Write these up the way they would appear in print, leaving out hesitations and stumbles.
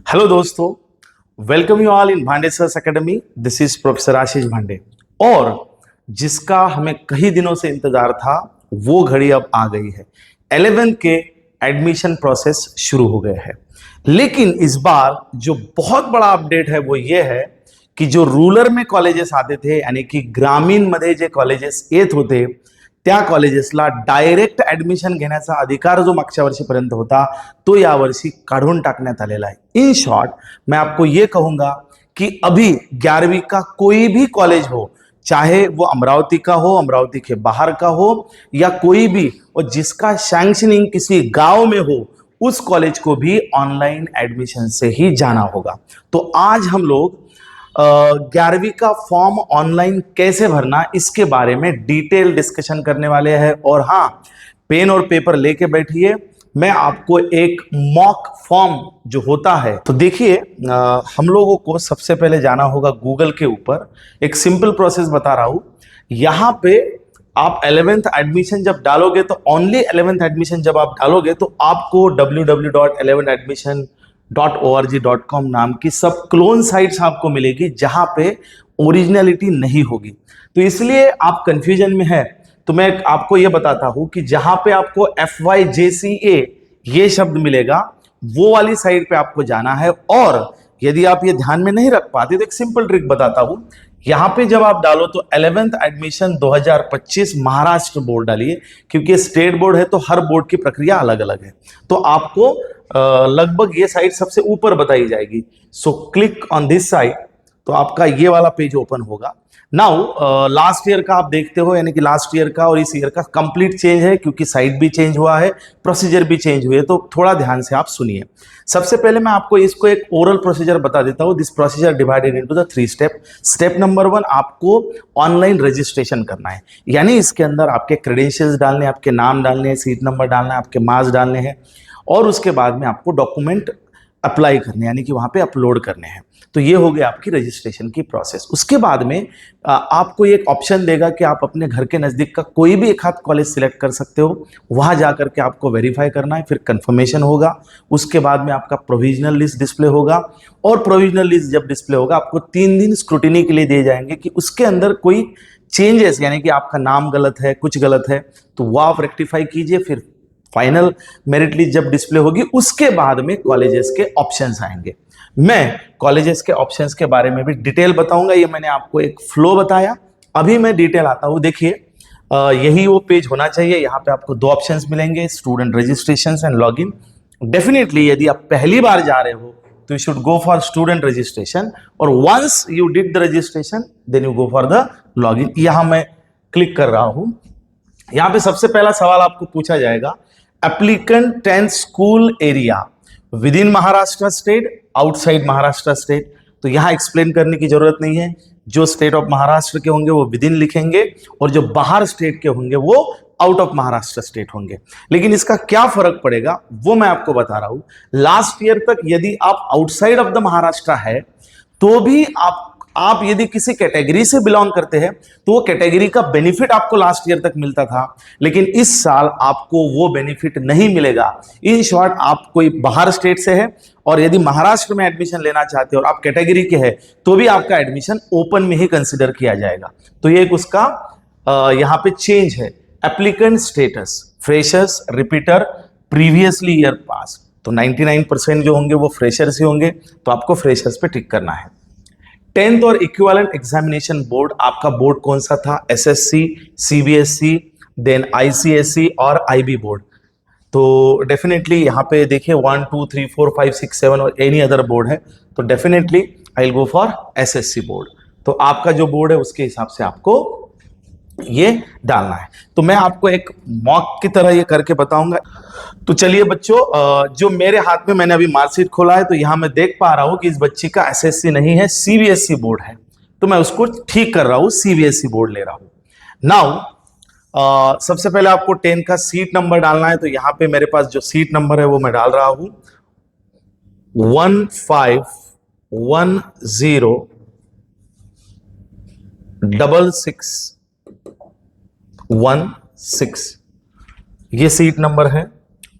Hello दोस्तों, welcome you all in Bhande sir's academy. This is professor Ashish Bhande. और जिसका हमें कई दिनों से इंतजार था वो घड़ी अब आ गई है। 11th के एडमिशन प्रोसेस शुरू हो गया है। लेकिन इस बार जो बहुत बड़ा अपडेट है वो ये है की जो रूरल में कॉलेजेस आते थे, यानी कि ग्रामीण मध्ये जे कॉलेजेस येत होते त्या कॉलेजेसला डायरेक्ट ऍडमिशन घेण्याचा अधिकार जो मागच्या वर्षीपर्यंत होता तो यावर्षी काढून टाकण्यात आलेला आहे। इन शॉर्ट मैं आपको ये कहूंगा कि अभी 11वीं का कोई भी कॉलेज हो, चाहे वो अमरावती का हो, अमरावती के बाहर का हो या कोई भी, और जिसका सैंक्शनिंग किसी गांव में हो, उस कॉलेज को भी ऑनलाइन एडमिशन से ही जाना होगा। तो आज हम लोग 11वीं का फॉर्म ऑनलाइन कैसे भरना इसके बारे में डिटेल डिस्कशन करने वाले हैं। और हाँ, पेन और पेपर लेके बैठिए, मैं आपको एक मॉक फॉर्म जो होता है, तो देखिए हम लोगों को सबसे पहले जाना होगा गूगल के ऊपर। एक सिंपल प्रोसेस बता रहा हूं। यहां पे आप 11th एडमिशन जब डालोगे तो ओनली 11th एडमिशन जब आप डालोगे तो आपको www.11admission.org.com नाम की सब क्लोन साइट्स आपको मिलेगी जहां पे ओरिजिनलिटी नहीं होगी। तो इसलिए आप कंफ्यूजन में है, तो मैं आपको यह बताता हूं कि जहां पे आपको FYJCA ये शब्द मिलेगा वो वाली साइट पे आपको जाना है। और यदि आप ये ध्यान में नहीं रख पाते तो एक सिंपल ट्रिक बताता हूं। यहां पे जब आप डालो तो 11th एडमिशन 2025 महाराष्ट्र बोर्ड डालिए, क्योंकि स्टेट बोर्ड है तो हर बोर्ड की प्रक्रिया अलग अलग है। तो आपको लगभग ये साइट सबसे ऊपर बताई जाएगी। So click on this site, तो आपका ये वाला पेज ओपन होगा। नाउ लास्ट ईयर का आप देखते हो, यानी कि लास्ट ईयर का और इस ईयर का कंप्लीट चेंज है, क्योंकि साइट भी चेंज हुआ है, प्रोसीजर भी चेंज हुए। तो थोड़ा ध्यान से आप सुनिए। सबसे पहले मैं आपको इसको एक ओरल प्रोसीजर बता देता हूं। This procedure divided into the 3 step. Step number 1, आपको ऑनलाइन रजिस्ट्रेशन करना है, यानी इसके अंदर आपके क्रेडेंशियल्स डालने, आपके नाम डालने हैं, सीट नंबर डालना है, आपके मार्क्स डालने हैं, और उसके बाद में आपको डॉक्यूमेंट अप्लाई करने, यानी कि वहां पे अपलोड करने हैं। तो ये हो गया आपकी रजिस्ट्रेशन की प्रोसेस। उसके बाद में आपको एक ऑप्शन देगा कि आप अपने घर के नजदीक का कोई भी एक आध कॉलेज सिलेक्ट कर सकते हो। वहां जाकर के आपको वेरीफाई करना है, फिर कंफर्मेशन होगा। उसके बाद में आपका प्रोविजनल लिस्ट डिस्प्ले होगा, और प्रोविजनल लिस्ट जब डिस्प्ले होगा आपको 3 दिन स्क्रूटिनी के लिए दिए जाएंगे कि उसके अंदर कोई चेंजेस, यानी कि आपका नाम गलत है, कुछ गलत है, तो वो आप रेक्टिफाई कीजिए। फिर फाइनल मेरिट लिस्ट जब डिस्प्ले होगी उसके बाद में कॉलेजेस के ऑप्शंस आएंगे। मैं कॉलेजेस के ऑप्शंस के बारे में भी डिटेल बताऊंगा। ये मैंने आपको एक फ्लो बताया, अभी मैं डिटेल आता हूं। देखिए यही वो पेज होना चाहिए। यहाँ पे आपको 2 ऑप्शंस मिलेंगे, student registration and login. Definitely यदि आप पहली बार जा रहे हो तो you should go for student registration, और once you did the registration then you go for the login. यहां मैं क्लिक कर रहा हूं। यहां पे सबसे पहला सवाल आपको पूछा जाएगा, applicant 10 school area with in Maharashtra state, outside Maharashtra state. तो यहां एक्सप्लेन करने की जरूरत नहीं है। जो स्टेट ऑफ महाराष्ट्र के होंगे वो विद इन लिखेंगे, और जो बाहर स्टेट के होंगे वो आउट ऑफ महाराष्ट्र स्टेट होंगे। लेकिन इसका क्या फर्क पड़ेगा वो मैं आपको बता रहा हूं। लास्ट ईयर तक यदि आप आउटसाइड ऑफ द महाराष्ट्र है तो भी आप यदि किसी कैटेगरी से बिलोंग करते हैं तो वो कैटेगरी का बेनिफिट आपको लास्ट ईयर तक मिलता था, लेकिन इस साल आपको वो बेनिफिट नहीं मिलेगा। इन शॉर्ट, आप कोई बाहर स्टेट से है और यदि महाराष्ट्र में एडमिशन लेना चाहते हो और आप कैटेगरी के हैं तो भी आपका एडमिशन ओपन में ही कंसिडर किया जाएगा। तो ये एक उसका यहां पे चेंज है। Applicant status, freshers, repeater, previously year pass. तो 99% जो होंगे वो फ्रेशर्स ही होंगे, तो आपको फ्रेशर्स पे टिक करना है। 10th और इक्विवेलेंट एग्जामिनेशन बोर्ड, आपका बोर्ड कौन सा था? SSC, CBSE, देन ICSE और IB बोर्ड। तो डेफिनेटली यहाँ पे देखिए 1 2 3 4 5 6 7 और एनी अदर बोर्ड है, तो definitely I will go for SSC board. तो आपका जो बोर्ड है उसके हिसाब से आपको ये डालना है। तो मैं आपको एक मॉक की तरह ये करके बताऊंगा। तो चलिए बच्चों, जो मेरे हाथ में मैंने अभी मार्कशीट खोला है तो यहां मैं देख पा रहा हूं कि इस बच्ची का SSC नहीं है, CBSE बोर्ड है। तो मैं उसको ठीक कर रहा हूं, CBSE बोर्ड ले रहा हूं। नाउ सबसे पहले आपको 10 का सीट नंबर डालना है। तो यहां पे मेरे पास जो सीट नंबर है वो मैं डाल रहा हूं 15106616। ये सीट नंबर है।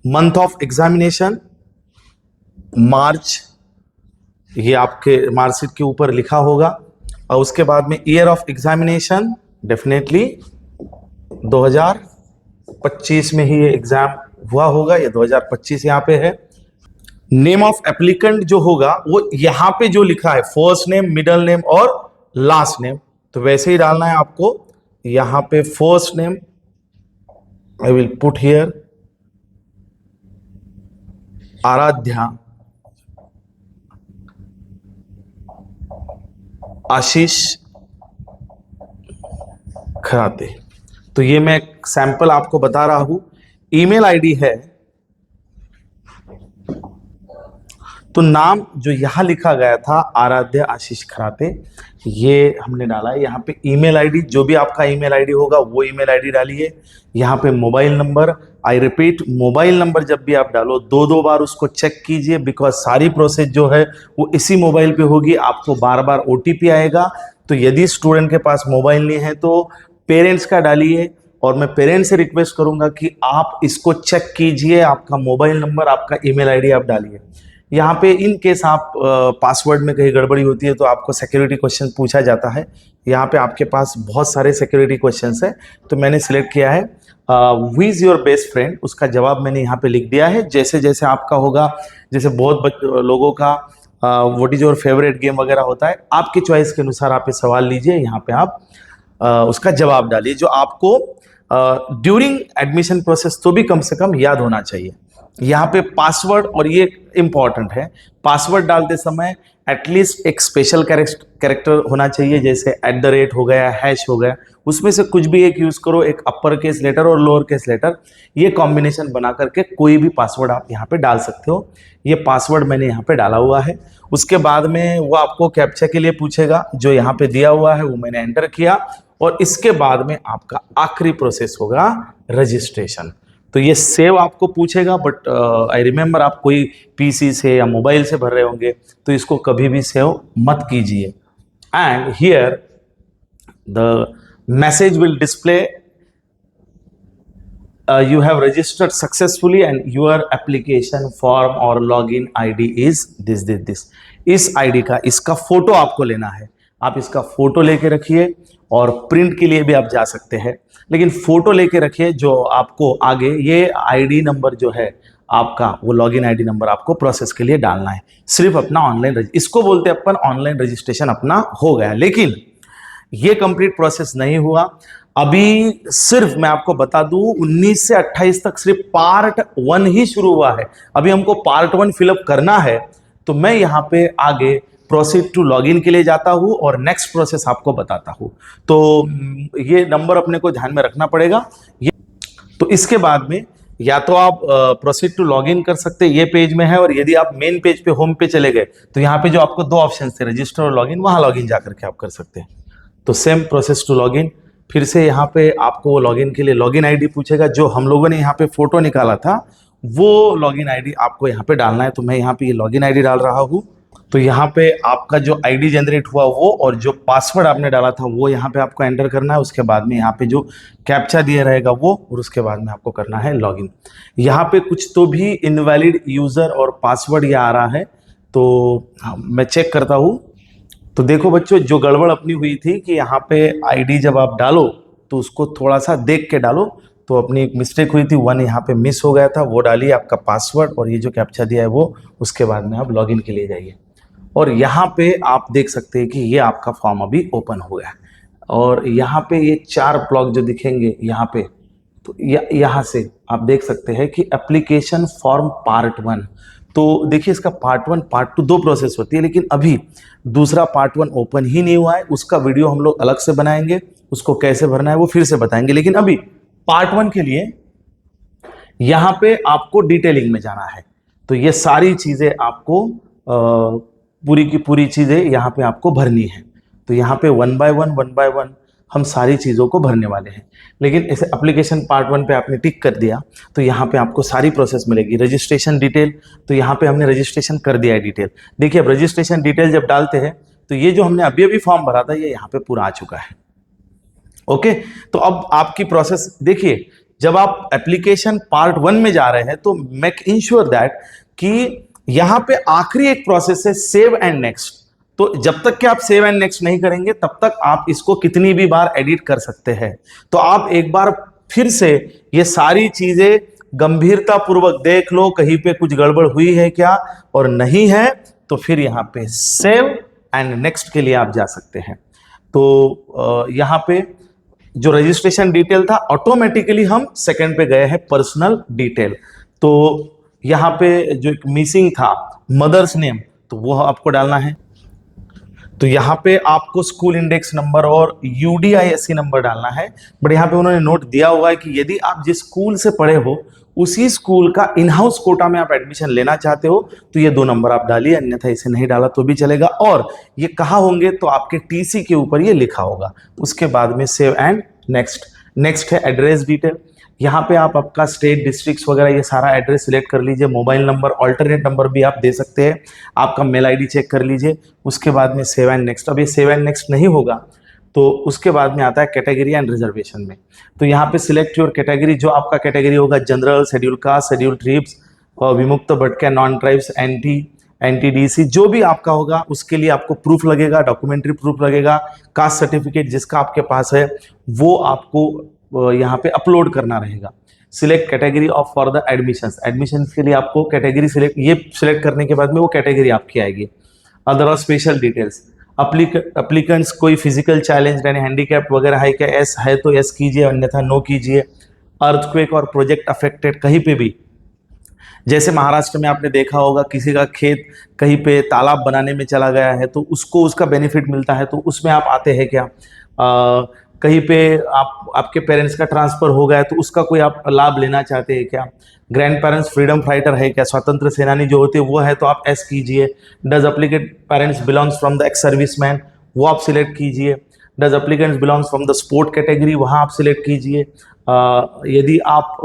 मंथ ऑफ एग्जामिनेशन मार्च ये आपके मार्कशीट के ऊपर लिखा होगा। और उसके बाद में ईयर ऑफ एग्जामिनेशन, डेफिनेटली 2025 में ही ये एग्जाम हुआ होगा, ये 2025 यहाँ पे है। नेम ऑफ एप्लीकेंट जो होगा वो यहाँ पे जो लिखा है फर्स्ट नेम, मिडल नेम और लास्ट नेम, तो वैसे ही डालना है आपको। यहाँ पे first name I will put here Aradhya Ashish Kharate. तो ये मैं सैंपल आपको बता रहा हूं। ईमेल आईडी है, तो नाम जो यहां लिखा गया था आराध्या आशीष खराते, ये हमने डाला है। यहाँ पे ईमेल आईडी, जो भी आपका ईमेल आईडी होगा वो ईमेल आईडी डालिए। यहाँ पे mobile number, I repeat, mobile number जब भी आप डालो 2-2 बार उसको चेक कीजिए, बिकॉज सारी प्रोसेस जो है वो इसी मोबाइल पे होगी। आपको बार बार ओटीपी आएगा, तो यदि स्टूडेंट के पास मोबाइल नहीं है तो पेरेंट्स का डालिए। और मैं पेरेंट्स से रिक्वेस्ट करूंगा कि आप इसको चेक कीजिए, आपका मोबाइल नंबर, आपका ईमेल आईडी आप डालिए। यहाँ पे इन केस आप पासवर्ड में कहीं गड़बड़ी होती है तो आपको सिक्योरिटी क्वेश्चन पूछा जाता है। यहाँ पे आपके पास बहुत सारे सिक्योरिटी क्वेश्चंस है, तो मैंने सिलेक्ट किया है who is your best friend, उसका जवाब मैंने यहाँ पे लिख दिया है। जैसे जैसे आपका होगा, जैसे बहुत लोगों का what is your favourite game वगैरह होता है, आपकी चॉइस के अनुसार आप ये सवाल लीजिए, यहाँ पे आप उसका जवाब डालिए जो आपको ड्यूरिंग एडमिशन प्रोसेस तो भी कम से कम याद होना चाहिए। यहाँ पे पासवर्ड, और ये इंपॉर्टेंट है, पासवर्ड डालते समय एटलीस्ट एक स्पेशल कैरेक्टर होना चाहिए, जैसे @ हो गया, हैश हो गया, उसमें से कुछ भी एक यूज करो, एक अपर केस लेटर और लोअर केस लेटर, ये कॉम्बिनेशन बना करके कोई भी पासवर्ड आप यहाँ पे डाल सकते हो। ये पासवर्ड मैंने यहाँ पे डाला हुआ है। उसके बाद में वो आपको कैप्चा के लिए पूछेगा, जो यहाँ पे दिया हुआ है वो मैंने एंटर किया, और इसके बाद में आपका आखिरी प्रोसेस होगा रजिस्ट्रेशन। तो ये सेव आपको पूछेगा, बट आई रिमेंबर आप कोई पीसी से या मोबाइल से भर रहे होंगे तो इसको कभी भी सेव मत कीजिए। And here the message will display you have registered successfully and your application form or login ID is this। इस ID का, इसका फोटो आपको लेना है। आप इसका फोटो लेके रखिए, और प्रिंट के लिए भी आप जा सकते हैं, लेकिन फोटो लेके रखिए जो आपको आगे ये ID नंबर जो है आपका, वो लॉगिन ID नंबर आपको प्रोसेस के लिए डालना है। सिर्फ अपना ऑनलाइन, इसको बोलते हैं अपन ऑनलाइन रजिस्ट्रेशन अपना हो गया। लेकिन ये कंप्लीट प्रोसेस नहीं हुआ। अभी सिर्फ मैं आपको बता दूं 19 से 28 तक सिर्फ पार्ट 1 ही शुरू हुआ है। अभी हमको पार्ट 1 फिलअप करना है, तो मैं यहाँ पे आगे प्रोसीड टू लॉगिन के लिए जाता हूँ और नेक्स्ट प्रोसेस आपको बताता हूँ। तो ये नंबर अपने को ध्यान में रखना पड़ेगा। ये तो इसके बाद में या तो आप प्रोसीड टू लॉगिन कर सकते हैं, ये पेज में है, और यदि आप मेन पेज पे होम पे चले गए तो यहाँ पे जो आपको 2 ऑप्शन थे, रजिस्टर और लॉगिन, वहां लॉगिन जाकर के आप कर सकते हैं। तो सेम प्रोसेस टू लॉगिन, फिर से यहाँ पे आपको लॉगिन के लिए लॉगिन आईडी पूछेगा, जो हम लोगों ने यहाँ पे फोटो निकाला था वो लॉगिन आईडी आपको यहाँ पे डालना है। तो मैं यहाँ पे ये लॉगिन आईडी डाल रहा हूँ। तो यहाँ पे आपका जो आईडी जनरेट हुआ वो, और जो पासवर्ड आपने डाला था वो यहाँ पे आपको एंटर करना है। उसके बाद में यहाँ पे जो कैप्चा दिया रहेगा वो, और उसके बाद में आपको करना है लॉगिन। यहाँ पे कुछ तो भी इनवैलिड यूजर और पासवर्ड ये आ रहा है, तो मैं चेक करता हूँ। तो देखो बच्चों, जो गड़बड़ अपनी हुई थी कि यहाँ पे आईडी जब आप डालो तो उसको थोड़ा सा देख के डालो, तो अपनी एक मिस्टेक हुई थी, 1 यहाँ पे मिस हो गया था, वो डालिए आपका पासवर्ड और ये जो कैप्चा दिया है वो, उसके बाद में आप लॉगिन के लिए जाइए। और यहाँ पे आप देख सकते हैं कि ये आपका फॉर्म अभी ओपन हो गया है, और यहाँ पे ये 4 ब्लॉक जो दिखेंगे यहाँ पे, तो यहाँ से आप देख सकते हैं कि एप्लीकेशन फॉर्म पार्ट 1। तो देखिए, इसका पार्ट 1 पार्ट 2 2 प्रोसेस होती है, लेकिन अभी दूसरा पार्ट 1 ओपन ही नहीं हुआ है। उसका वीडियो हम लोग अलग से बनाएंगे, उसको कैसे भरना है वो फिर से बताएंगे। लेकिन अभी पार्ट 1 के लिए यहाँ पे आपको डिटेलिंग में जाना है, तो ये सारी चीजें आपको पूरी की पूरी चीजें यहाँ पे आपको भरनी है। तो यहाँ पे 1 बाय 1 हम सारी चीज़ों को भरने वाले हैं। लेकिन ऐसे एप्लीकेशन पार्ट 1 पे आपने टिक कर दिया तो यहाँ पे आपको सारी प्रोसेस मिलेगी। रजिस्ट्रेशन डिटेल, तो यहाँ पे हमने रजिस्ट्रेशन कर दिया है डिटेल। देखिए, अब रजिस्ट्रेशन डिटेल जब डालते हैं तो ये जो हमने अभी अभी फॉर्म भरा था ये यहाँ पे पूरा आ चुका है। ओके, तो अब आपकी प्रोसेस देखिए, जब आप एप्लीकेशन पार्ट 1 में जा रहे हैं तो मेक इंश्योर दैट कि यहां पे आखिरी एक प्रोसेस है सेव एंड नेक्स्ट। तो जब तक कि आप सेव एंड नेक्स्ट नहीं करेंगे तब तक आप इसको कितनी भी बार एडिट कर सकते हैं। तो आप एक बार फिर से ये सारी चीजें गंभीरता पूर्वक देख लो, कहीं पे कुछ गड़बड़ हुई है क्या, और नहीं है तो फिर यहां पे सेव एंड नेक्स्ट के लिए आप जा सकते हैं। तो यहां पे जो रजिस्ट्रेशन डिटेल था ऑटोमेटिकली हम सेकंड पे गए हैं पर्सनल डिटेल। तो यहां पे जो एक मिसिंग था मदर्स नेम, तो वो आपको डालना है। तो यहाँ पे आपको स्कूल इंडेक्स नंबर और यूडीआईएससी नंबर डालना है। बट यहाँ पे उन्होंने नोट दिया हुआ है कि यदि आप जिस स्कूल से पढ़े हो उसी स्कूल का इन हाउस कोटा में आप एडमिशन लेना चाहते हो तो ये 2 नंबर आप डालिए, अन्यथा इसे नहीं डाला तो भी चलेगा। और ये कहाँ होंगे तो आपके टीसी के ऊपर ये लिखा होगा। उसके बाद में सेव एंड नेक्स्ट। नेक्स्ट है एड्रेस डिटेल। यहाँ पे आप आपका स्टेट डिस्ट्रिक्ट्स वगैरह ये सारा एड्रेस सिलेक्ट कर लीजिए। मोबाइल नंबर, ऑल्टरनेट नंबर भी आप दे सकते हैं। आपका मेल आईडी चेक कर लीजिए। उसके बाद में सेव एंड नेक्स्ट। अब ये सेव एंड नेक्स्ट नहीं होगा तो उसके बाद में आता है कैटेगरी एंड रिजर्वेशन में। तो यहाँ पे सिलेक्ट योर कैटेगरी, जो आपका कैटेगरी होगा general, schedule caste, schedule tribes, विमुक्त भटके, नॉन ट्राइब्स, एनटीडीसी, जो भी आपका होगा उसके लिए आपको प्रूफ लगेगा, डॉक्यूमेंट्री प्रूफ लगेगा। कास्ट सर्टिफिकेट जिसका आपके पास है वो आपको यहाँ पे अपलोड करना रहेगा। Select category of for the admissions. Admissions के लिए आपको कैटेगरी सिलेक्ट करने के बाद में वो कैटेगरी आपकी आएगी। अदर और स्पेशल डिटेल्स, अप्लीकेंट्स कोई फिजिकल चैलेंज यानी हैंडीकैप वगैरह है क्या, एस है तो एस कीजिए, अन्यथा नो कीजिए। अर्थक्वेक और प्रोजेक्ट अफेक्टेड, कहीं पे भी, जैसे महाराष्ट्र में आपने देखा होगा किसी का खेत कहीं पे तालाब बनाने में चला गया है तो उसको उसका बेनिफिट मिलता है, तो उसमें आप आते हैं क्या। कहीं पे आपके पेरेंट्स का ट्रांसफर हो गया है तो उसका कोई आप लाभ लेना चाहते हैं क्या। ग्रैंड पेरेंट्स फ्रीडम फाइटर है क्या, स्वतंत्र सेनानी जो होते हैं वो है तो आप एस कीजिए। Does applicant parents belongs from the ex serviceman, वो आप सिलेक्ट कीजिए। Does applicants belongs from the sport category, वहाँ आप सिलेक्ट कीजिए। यदि आप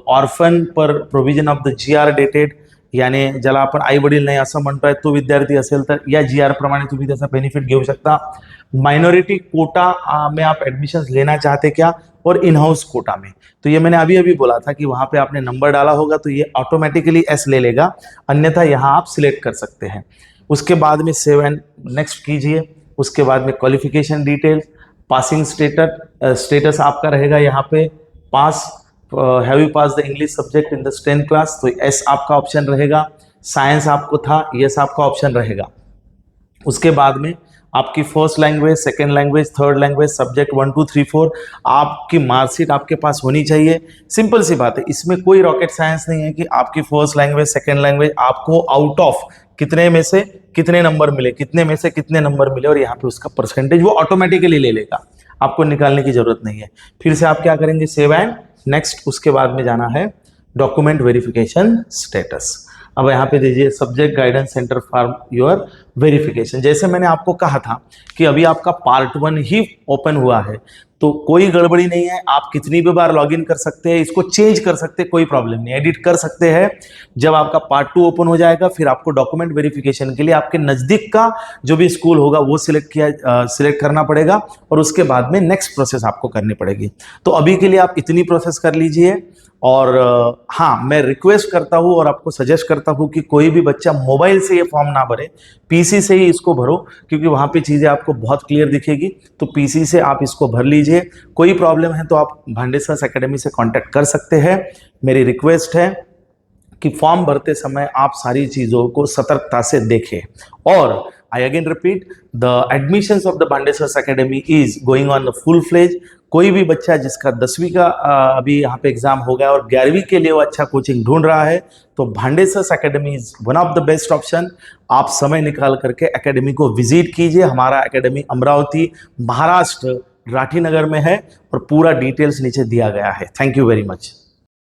orphan per provision of the GR dated, यानी ज्याला आपण आई वडील नाही असं म्हणतोय तो विद्यार्थी असेल तर या जीआर प्रमाणे तुम्ही त्याचा बेनिफिट घेऊ शकता। माइनॉरिटी कोटा में आप एडमिशन लेना चाहते क्या, और इन हाउस कोटा में, तो ये मैंने अभी अभी बोला था कि वहां पे आपने नंबर डाला होगा तो ये ऑटोमेटिकली एस ले लेगा, अन्यथा यहाँ आप सिलेक्ट कर सकते हैं। उसके बाद में सेव एंड नेक्स्ट कीजिए। उसके बाद में क्वालिफिकेशन डिटेल्स, पासिंग स्टेटस आपका रहेगा यहाँ पे pass, have you pass the English subject in the 10th class, तो एस आपका ऑप्शन रहेगा। साइंस आपको था, यस आपका ऑप्शन रहेगा। उसके बाद में आपकी first language, second language, third language, subject 1 2 3 4, आपकी मार्कशीट आपके पास होनी चाहिए। सिंपल सी बात है, इसमें कोई रॉकेट साइंस नहीं है कि आपकी फर्स्ट लैंग्वेज, सेकेंड लैंग्वेज आपको आउट ऑफ कितने में से कितने नंबर मिले, कितने में से कितने नंबर मिले, और यहाँ पे उसका परसेंटेज वो ऑटोमेटिकली ले लेगा, आपको निकालने की जरूरत नहीं है। फिर से आप क्या करेंगे, सेव एंड नेक्स्ट। उसके बाद में जाना है डॉक्यूमेंट वेरिफिकेशन स्टेटस। अब यहाँ पे दीजिए subject guidance centre for your verification. जैसे मैंने आपको कहा था कि अभी आपका पार्ट 1 ही ओपन हुआ है तो कोई गड़बड़ी नहीं है, आप कितनी भी बार लॉगिन कर सकते हैं, इसको चेंज कर सकते हैं, कोई प्रॉब्लम नहीं, एडिट कर सकते हैं। जब आपका पार्ट 2 ओपन हो जाएगा फिर आपको डॉक्यूमेंट वेरिफिकेशन के लिए आपके नजदीक का जो भी स्कूल होगा वो सिलेक्ट करना पड़ेगा, और उसके बाद में नेक्स्ट प्रोसेस आपको करनी पड़ेगी। तो अभी के लिए आप इतनी प्रोसेस कर लीजिए। और हाँ, मैं रिक्वेस्ट करता हूँ और आपको सजेस्ट करता हूँ कि कोई भी बच्चा मोबाइल से ये फॉर्म ना भरे, पीसी से ही इसको भरो, क्योंकि वहाँ पे चीज़ें आपको बहुत क्लियर दिखेगी। तो पीसी से आप इसको भर लीजिए। कोई प्रॉब्लम है तो आप भांडेसर एकेडमी से कांटेक्ट कर सकते हैं। मेरी रिक्वेस्ट है कि फॉर्म भरते समय आप सारी चीज़ों को सतर्कता से देखें। और I again repeat, the admissions of the Bhandeswar Academy is going on the full fledged। कोई भी बच्चा जिसका 10वीं का अभी यहाँ पे एग्जाम हो गया और 11वीं के लिए वो अच्छा कोचिंग ढूंढ रहा है तो Bhande sir academy is one of the best option. आप समय निकाल करके एकेडमी को विजिट कीजिए। हमारा एकेडमी अमरावती, महाराष्ट्र, राठी नगर में है और पूरा डिटेल्स नीचे दिया गया है। Thank you very much.